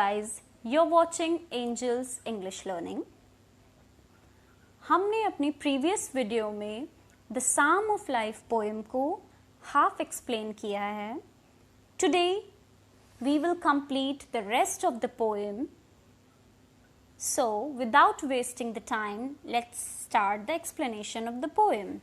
guys, you're watching Angels English Learning. हमने अपनी previous video में the psalm of life poem को half explain किया है. Today we will complete the rest of the poem. So, without wasting the time, let's start the explanation of the poem.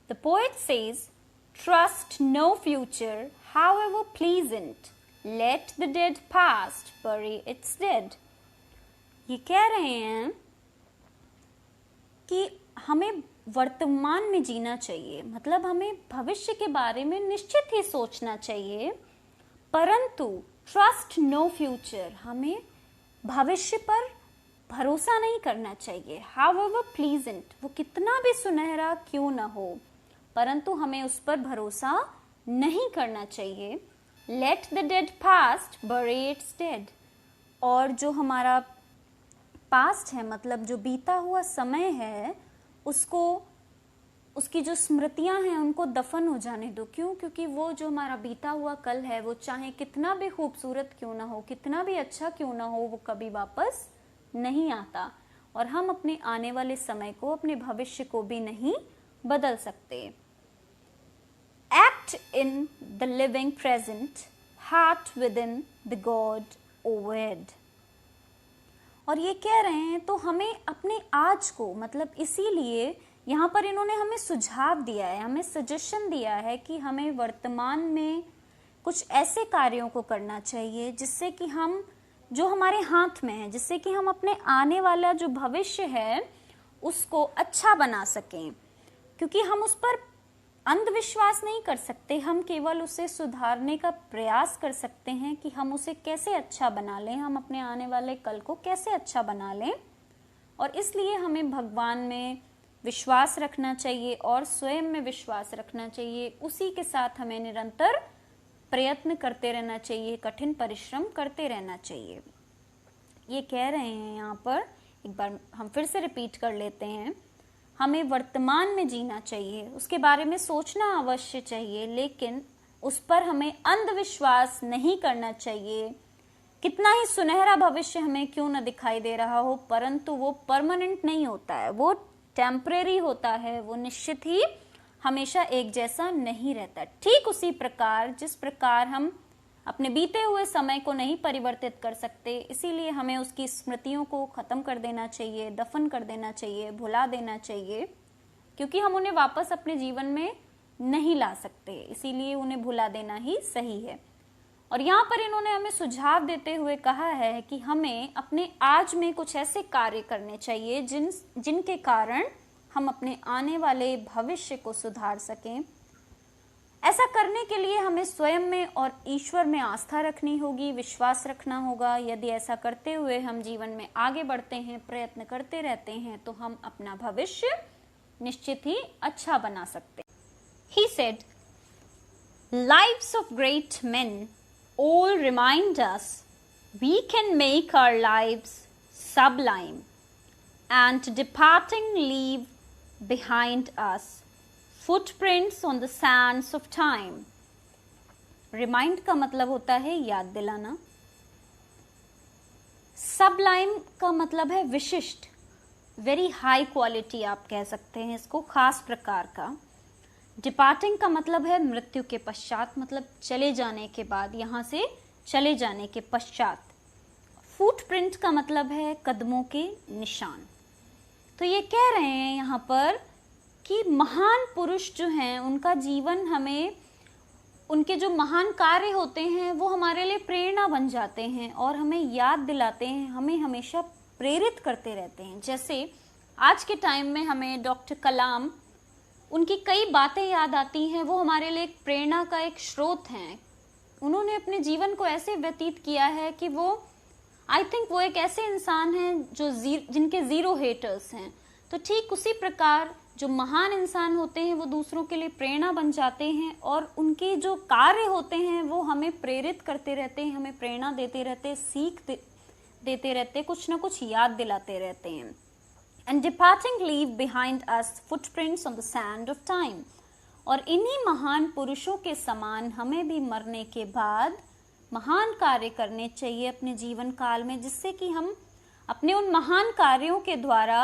The poet says, "Trust no future, however pleasant. Let the dead past bury its dead." ये कह रहे हैं कि हमें वर्तमान में जीना चाहिए, मतलब हमें भविष्य के बारे में निश्चित ही सोचना चाहिए, परंतु ट्रस्ट नो फ्यूचर, हमें भविष्य पर भरोसा नहीं करना चाहिए. However pleasant, वो कितना भी सुनहरा क्यों ना हो, परंतु हमें उस पर भरोसा नहीं करना चाहिए. Let the dead past bury its dead. और जो हमारा पास्ट है, मतलब जो बीता हुआ समय है, उसको, उसकी जो स्मृतियां हैं उनको दफन हो जाने दो. क्यों? क्योंकि वो जो हमारा बीता हुआ कल है, वो चाहे कितना भी खूबसूरत क्यों ना हो, कितना भी अच्छा क्यों ना हो, वो कभी वापस नहीं आता. और हम अपने आने वाले समय को, अपने भविष्य को भी नहीं बदल सकते. Act in the living present, heart within the God overhead. और ये कह रहे हैं तो हमें अपने आज को, मतलब इसीलिए यहाँ पर इन्होंने हमें सुझाव दिया है, हमें सजेशन दिया है कि हमें वर्तमान में कुछ ऐसे कार्यों को करना चाहिए जिससे कि हम, जो हमारे हाथ में है, जिससे कि हम अपने आने वाला जो भविष्य है उसको अच्छा बना सकें. क्योंकि हम उस पर अंधविश्वास नहीं कर सकते, हम केवल उसे सुधारने का प्रयास कर सकते हैं कि हम उसे कैसे अच्छा बना लें, हम अपने आने वाले कल को कैसे अच्छा बना लें. और इसलिए हमें भगवान में विश्वास रखना चाहिए और स्वयं में विश्वास रखना चाहिए. उसी के साथ हमें निरंतर प्रयत्न करते रहना चाहिए, कठिन परिश्रम करते रहना चाहिए. ये कह रहे हैं यहाँ पर, एक बार हम फिर से रिपीट कर लेते हैं. हमें वर्तमान में जीना चाहिए, उसके बारे में सोचना अवश्य चाहिए, लेकिन उस पर हमें अंधविश्वास नहीं करना चाहिए. कितना ही सुनहरा भविष्य हमें क्यों न दिखाई दे रहा हो, परंतु वो परमानेंट नहीं होता है, वो टेम्परेरी होता है, वो निश्चित ही हमेशा एक जैसा नहीं रहता. ठीक उसी प्रकार जिस प्रकार हम अपने बीते हुए समय को नहीं परिवर्तित कर सकते, इसीलिए हमें उसकी स्मृतियों को खत्म कर देना चाहिए, दफन कर देना चाहिए, भुला देना चाहिए, क्योंकि हम उन्हें वापस अपने जीवन में नहीं ला सकते, इसीलिए उन्हें भुला देना ही सही है. और यहाँ पर इन्होंने हमें सुझाव देते हुए कहा है कि हमें अपने आज में कुछ ऐसे कार्य करने चाहिए जिनके कारण हम अपने आने वाले भविष्य को सुधार सकें. ऐसा करने के लिए हमें स्वयं में और ईश्वर में आस्था रखनी होगी, विश्वास रखना होगा. यदि ऐसा करते हुए हम जीवन में आगे बढ़ते हैं, प्रयत्न करते रहते हैं, तो हम अपना भविष्य निश्चित ही अच्छा बना सकते हैं. He said, "Lives of great men all remind us we can make our lives sublime and departing leave behind us footprints on the sands of time." Remind का मतलब होता है याद दिलाना. Sublime का मतलब है विशिष्ट, वेरी हाई क्वालिटी आप कह सकते हैं इसको, खास प्रकार का. डिपार्टिंग का मतलब है मृत्यु के पश्चात, मतलब चले जाने के बाद, यहाँ से चले जाने के पश्चात. फुटप्रिंट का मतलब है कदमों के निशान. तो ये कह रहे हैं यहाँ पर कि महान पुरुष जो हैं उनका जीवन, हमें उनके जो महान कार्य होते हैं वो हमारे लिए प्रेरणा बन जाते हैं और हमें याद दिलाते हैं, हमें हमेशा प्रेरित करते रहते हैं. जैसे आज के टाइम में हमें डॉक्टर कलाम, उनकी कई बातें याद आती हैं, वो हमारे लिए एक प्रेरणा का एक स्रोत हैं. उन्होंने अपने जीवन को ऐसे व्यतीत किया है कि वो, आई थिंक वो एक ऐसे इंसान हैं जो जिनके जीरो हेटर्स हैं. तो ठीक उसी प्रकार जो महान इंसान होते हैं वो दूसरों के लिए प्रेरणा बन जाते हैं और उनके जो कार्य होते हैं वो हमें प्रेरित करते रहते हैं, हमें प्रेरणा देते रहते, सीख देते रहते, कुछ ना कुछ याद दिलाते रहते हैं. And departing leave behind us footprints on the sand of time. और इन्हीं महान पुरुषों के समान हमें भी मरने के बाद महान कार्य करने चाहिए अपने जीवन काल में, जिससे कि हम अपने उन महान कार्यों के द्वारा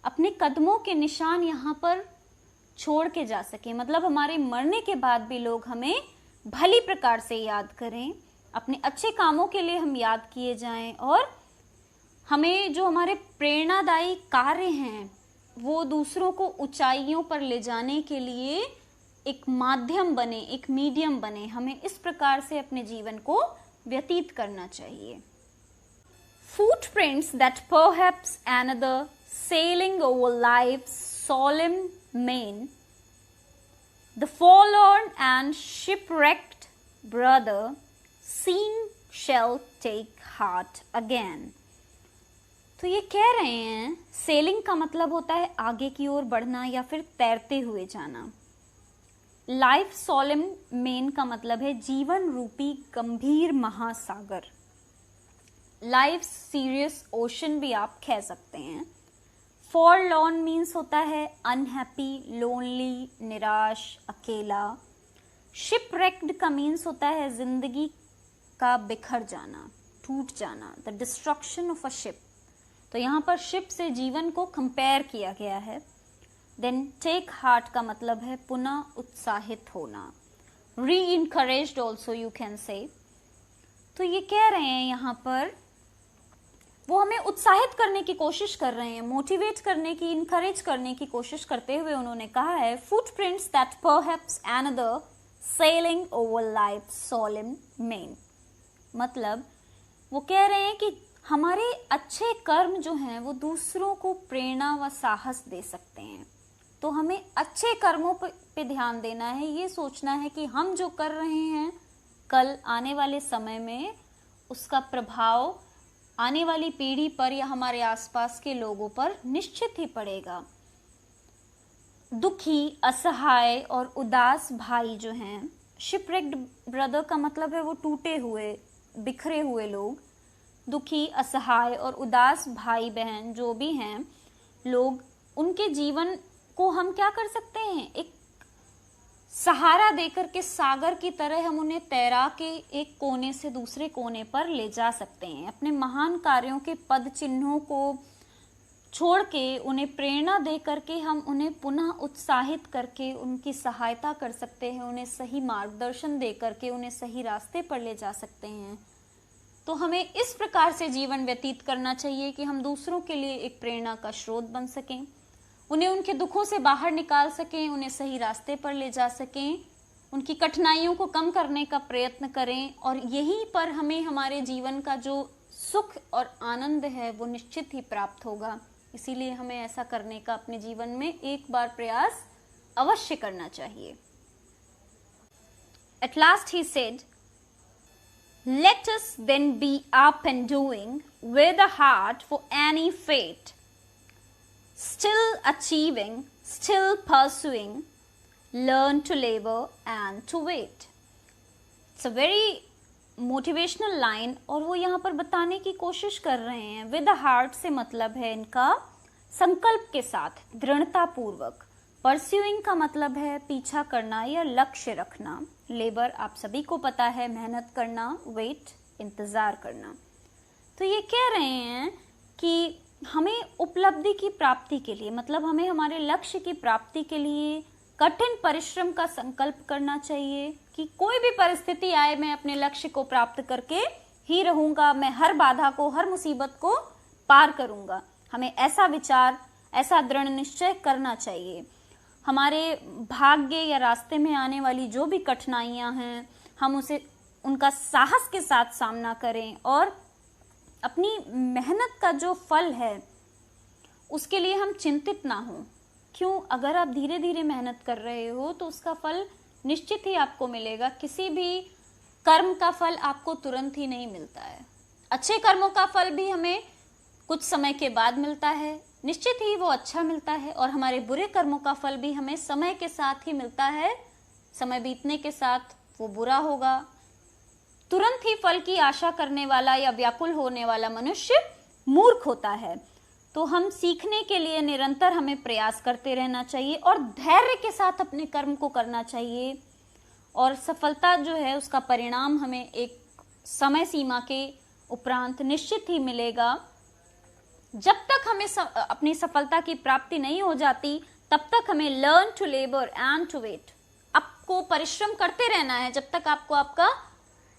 अपने कदमों के निशान यहाँ पर छोड़ के जा सके। मतलब हमारे मरने के बाद भी लोग हमें भली प्रकार से याद करें, अपने अच्छे कामों के लिए हम याद किए जाएं, और हमें जो हमारे प्रेरणादायी कार्य हैं वो दूसरों को ऊंचाइयों पर ले जाने के लिए एक माध्यम बने, एक मीडियम बने। हमें इस प्रकार से अपने जीवन को व्यतीत करना चाहिए। Footprints that perhaps another sailing over life's solemn main, the forlorn and shipwrecked brother seeing shall take heart again। तो ये कह रहे हैं सेलिंग का मतलब होता है आगे की ओर बढ़ना या फिर तैरते हुए जाना। लाइफ सोलेम मेन का मतलब है जीवन रूपी गंभीर महासागर। लाइफ सीरियस ओशन भी आप कह सकते हैं। फॉरलॉर्न मीन्स होता है अनहैप्पी, लोनली, निराश, अकेला। शिपरेक्ड का मीन्स होता है जिंदगी का बिखर जाना, टूट जाना, the destruction of a ship. तो यहाँ पर शिप से जीवन को कंपेयर किया गया है। देन टेक हार्ट का मतलब है पुनः उत्साहित होना, री encouraged also you can say. तो ये कह रहे हैं यहाँ पर वो हमें उत्साहित करने की कोशिश कर रहे हैं, मोटिवेट करने की, इनकरेज करने की कोशिश करते हुए उन्होंने कहा है footprints that perhaps another selling over life solemn main. मतलब वो कह रहे हैं कि हमारे अच्छे कर्म जो हैं वो दूसरों को प्रेरणा व साहस दे सकते हैं। तो हमें अच्छे कर्मों पे ध्यान देना है, ये सोचना है कि हम जो कर रहे हैं कल आने वाले समय में उसका प्रभाव आने वाली पीढ़ी पर या हमारे आसपास के लोगों पर निश्चित ही पड़ेगा। दुखी, असहाय और उदास भाई जो हैं, शिपरेक्ड ब्रदर का मतलब है वो टूटे हुए, बिखरे हुए लोग। दुखी, असहाय और उदास भाई बहन जो भी हैं लोग, उनके जीवन को हम क्या कर सकते हैं, एक सहारा देकर के सागर की तरह हम उन्हें तैरा के एक कोने से दूसरे कोने पर ले जा सकते हैं। अपने महान कार्यों के पद चिन्हों को छोड़ के उन्हें प्रेरणा दे करके हम उन्हें पुनः उत्साहित करके उनकी सहायता कर सकते हैं, उन्हें सही मार्गदर्शन दे करके उन्हें सही रास्ते पर ले जा सकते हैं। तो हमें इस प्रकार से जीवन व्यतीत करना चाहिए कि हम दूसरों के लिए एक प्रेरणा का स्रोत बन सकें, उन्हें उनके दुखों से बाहर निकाल सकें, उन्हें सही रास्ते पर ले जा सकें, उनकी कठिनाइयों को कम करने का प्रयत्न करें, और यहीं पर हमें हमारे जीवन का जो सुख और आनंद है वो निश्चित ही प्राप्त होगा। इसीलिए हमें ऐसा करने का अपने जीवन में एक बार प्रयास अवश्य करना चाहिए। At last he said, "Let us then be up and doing with a heart for any fate, still achieving, still pursuing, learn to labor and to wait." It's a very motivational line, और वो यहाँ पर बताने की कोशिश कर रहे हैं विद अ हार्ट से मतलब है इनका संकल्प के साथ, दृढ़ता पूर्वक। परस्यूइंग का मतलब है पीछा करना या लक्ष्य रखना। लेबर आप सभी को पता है मेहनत करना, वेट इंतजार करना। तो ये कह रहे हैं कि हमें उपलब्धि की प्राप्ति के लिए, मतलब हमें हमारे लक्ष्य की प्राप्ति के लिए कठिन परिश्रम का संकल्प करना चाहिए कि कोई भी परिस्थिति आए मैं अपने लक्ष्य को प्राप्त करके ही रहूंगा, मैं हर बाधा को, हर मुसीबत को पार करूंगा। हमें ऐसा विचार, ऐसा दृढ़ निश्चय करना चाहिए। हमारे भाग्य या रास्ते में आने वाली जो भी कठिनाइयां हैं हम उसे, उनका साहस के साथ सामना करें, और अपनी मेहनत का जो फल है उसके लिए हम चिंतित ना हो। क्यों? अगर आप धीरे धीरे मेहनत कर रहे हो तो उसका फल निश्चित ही आपको मिलेगा। किसी भी कर्म का फल आपको तुरंत ही नहीं मिलता है। अच्छे कर्मों का फल भी हमें कुछ समय के बाद मिलता है, निश्चित ही वो अच्छा मिलता है, और हमारे बुरे कर्मों का फल भी हमें समय के साथ ही मिलता है। समय बीतने के साथ वो बुरा होगा। तुरंत ही फल की आशा करने वाला या व्याकुल होने वाला मनुष्य मूर्ख होता है। तो हम सीखने के लिए निरंतर हमें प्रयास करते रहना चाहिए और धैर्य के साथ अपने कर्म को करना चाहिए, और सफलता जो है उसका परिणाम हमें एक समय सीमा के उपरांत निश्चित ही मिलेगा। जब तक हमें अपनी सफलता की प्राप्ति नहीं हो जाती तब तक हमें learn to labour and to wait, आपको परिश्रम करते रहना है जब तक आपको आपका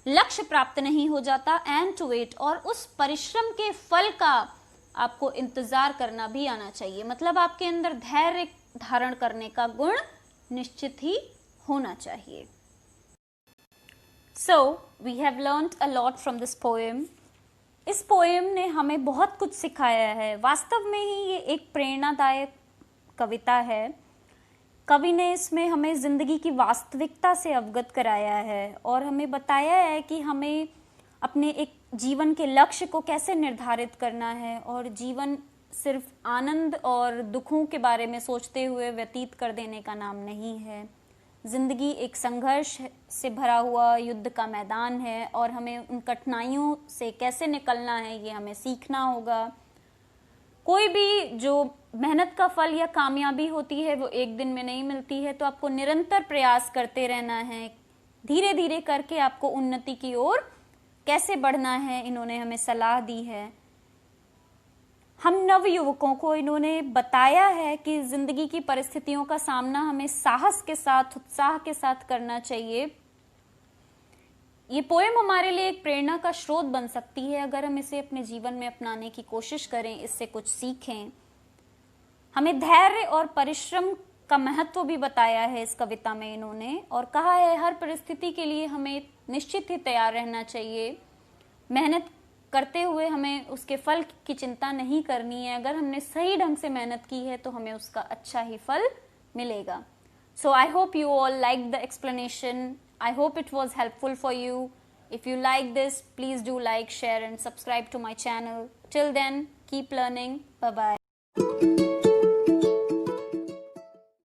लक्ष्य प्राप्त नहीं हो जाता, एंड टू वेट, और उस परिश्रम के फल का आपको इंतजार करना भी आना चाहिए। मतलब आपके अंदर धैर्य धारण करने का गुण निश्चित ही होना चाहिए। So we have learned a lot from this poem. इस पोएम ने हमें बहुत कुछ सिखाया है। वास्तव में ही ये एक प्रेरणादायक कविता है। कवि ने इसमें हमें जिंदगी की वास्तविकता से अवगत कराया है और हमें बताया है कि हमें अपने एक जीवन के लक्ष्य को कैसे निर्धारित करना है, और जीवन सिर्फ आनंद और दुखों के बारे में सोचते हुए व्यतीत कर देने का नाम नहीं है। जिंदगी एक संघर्ष से भरा हुआ युद्ध का मैदान है और हमें उन कठिनाइयों से कैसे निकलना है ये हमें सीखना होगा। कोई भी जो मेहनत का फल या कामयाबी होती है वो एक दिन में नहीं मिलती है, तो आपको निरंतर प्रयास करते रहना है। धीरे धीरे करके आपको उन्नति की ओर कैसे बढ़ना है इन्होंने हमें सलाह दी है। हम नव युवकों को इन्होंने बताया है कि जिंदगी की परिस्थितियों का सामना हमें साहस के साथ, उत्साह के साथ करना चाहिए। ये पोएम हमारे लिए एक प्रेरणा का स्रोत बन सकती है अगर हम इसे अपने जीवन में अपनाने की कोशिश करें, इससे कुछ सीखें। हमें धैर्य और परिश्रम का महत्व भी बताया है इस कविता में इन्होंने, और कहा है हर परिस्थिति के लिए हमें निश्चित ही तैयार रहना चाहिए। मेहनत करते हुए हमें उसके फल की चिंता नहीं करनी है। अगर हमने सही ढंग से मेहनत की है तो हमें उसका अच्छा ही फल मिलेगा। So I hope you all like the explanation. I hope it was helpful for you. If you like this, please do like, share and subscribe to my channel. Till then, keep learning. Bye-bye.